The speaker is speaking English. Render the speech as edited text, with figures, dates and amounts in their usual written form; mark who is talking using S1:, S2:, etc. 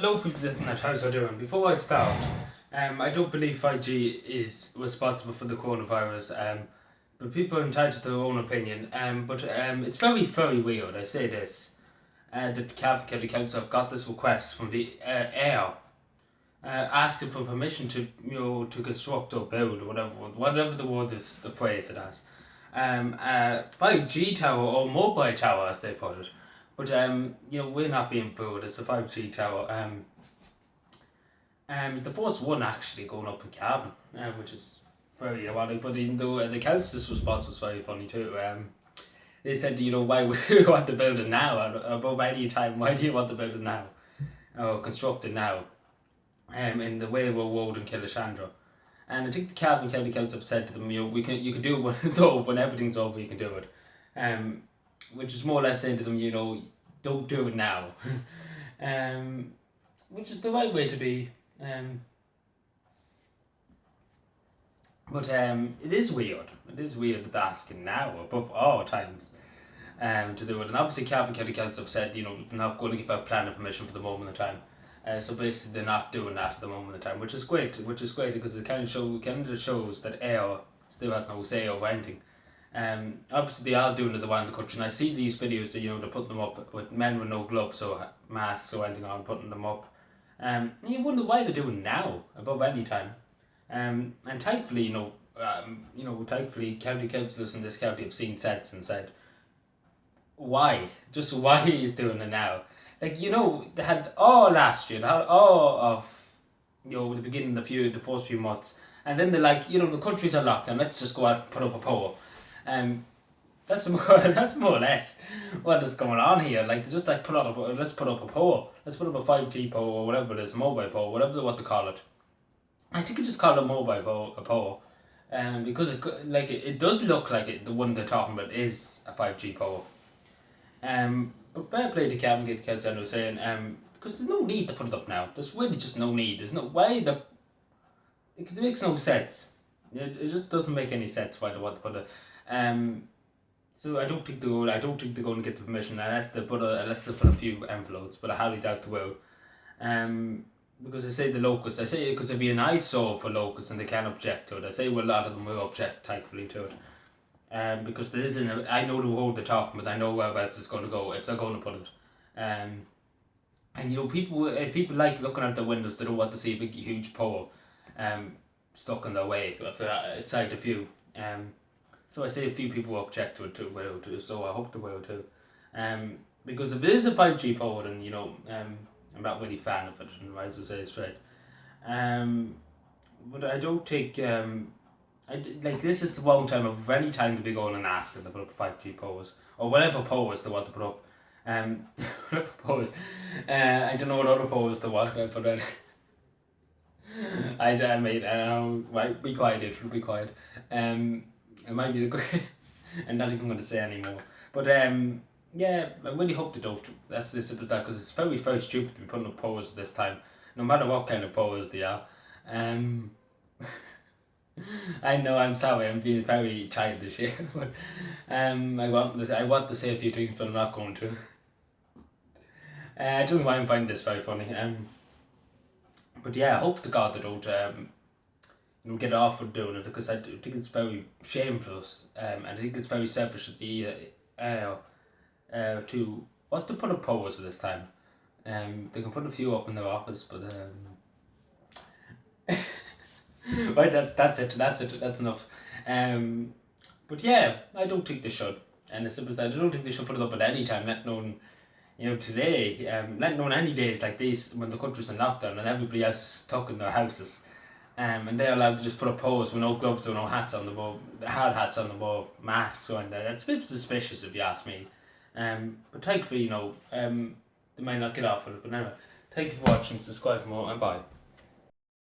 S1: Hello people internet, how's I doing? Before I start, I don't believe 5G is responsible for the coronavirus, but people are entitled to their own opinion, but it's very, very weird, I say this, that the Cavan County Council have got this request from the air, asking for permission to, to construct or build, or whatever the word is, the phrase it has, 5G tower or mobile tower as they put it. But we're not being fooled. It's a 5G tower. It's the first one actually going up in Cavan, which is very ironic. But even though the council's response was very funny too. They said, why we want to build it now above any time? Why do you want to build it now, or construct it now? In the Railroad Road in Killashandra. And I think the Cavan County Council have said to them, you can do it when it's over, when everything's over, you can do it. Which is more or less saying to them, don't do it now. Which is the right way to be. But it is weird. It is weird that they're asking now, above all times, to do it. And obviously Cavan County Council have said, they're not going to give out planning permission for the moment of time. So basically they're not doing that at the moment of time, which is great because it kind of shows that air still has no say over anything. Obviously they are doing it around the country, and I see these videos that they're putting them up with men with no gloves or masks or anything on, putting them up. And you wonder why they're doing it now above any time. And thankfully, thankfully county councillors in this county have seen sense and said, why he's doing it now. Like, they had all last year, they had all of the beginning of the first few months, and then they're like, the countries are locked down, let's just go out and put up a pole. That's more or less what is going on here. Like, they just let's put up a pole, let's put up a 5G pole or whatever it is, a mobile pole, whatever they want to call it. I think you just call it a mobile pole, because it does look like it. The one they're talking about is a 5G pole. But fair play to Cavan County Council, I was saying, because there's no need to put it up now. There's really just no need. There's no way it makes no sense. It just doesn't make any sense why they want to put it. So I don't think they're going to get the permission unless they put a few envelopes, but I highly doubt they will. Because I say the locusts, because it'd be an eyesore for locusts and they can't object to it. I say a lot of them will object, thankfully, to it. Because there isn't, I know the road they're talking about, I know whereabouts it's going to go if they're going to put it. And people like looking out the windows, they don't want to see a big huge pole stuck in their way, aside a few. So I say a few people will object to it too, so I hope they will too. Because if it is a 5G pole, then I'm not really a fan of it, and I say it straight. But I don't think this is the wrong time of any time to be going and asking to put up 5G poles or whatever poles they want to put up. Whatever poles. I don't know what other poles they want to put in. I don't know. Right, be quiet, it will be quiet. It might be the great. I'm not even going to say anymore. But yeah, I really hope they don't. That's the simple that, because it's very, very stupid to be putting up poles this time, no matter what kind of poles they are. I know, I'm sorry, I'm being very childish here, but I want to say a few things, but I'm not going to. I don't know why I'm finding this very funny. But yeah, I hope to God they don't get off with doing it, because I think it's very shameful, and I think it's very selfish of the to what to put up poles this time. They can put a few up in their office, but right, that's it, that's enough. But yeah, I don't think they should, and as simple as that, I don't think they should put it up at any time, let alone today, let alone any days like these when the country's in lockdown and everybody else is stuck in their houses, and they're allowed to just put up poles with no gloves or no hats on the wall, hard hats on the wall, masks on there. That's a bit suspicious if you ask me. But thankfully, they might not get off with it. But anyway, thank you for watching, subscribe for more, and bye.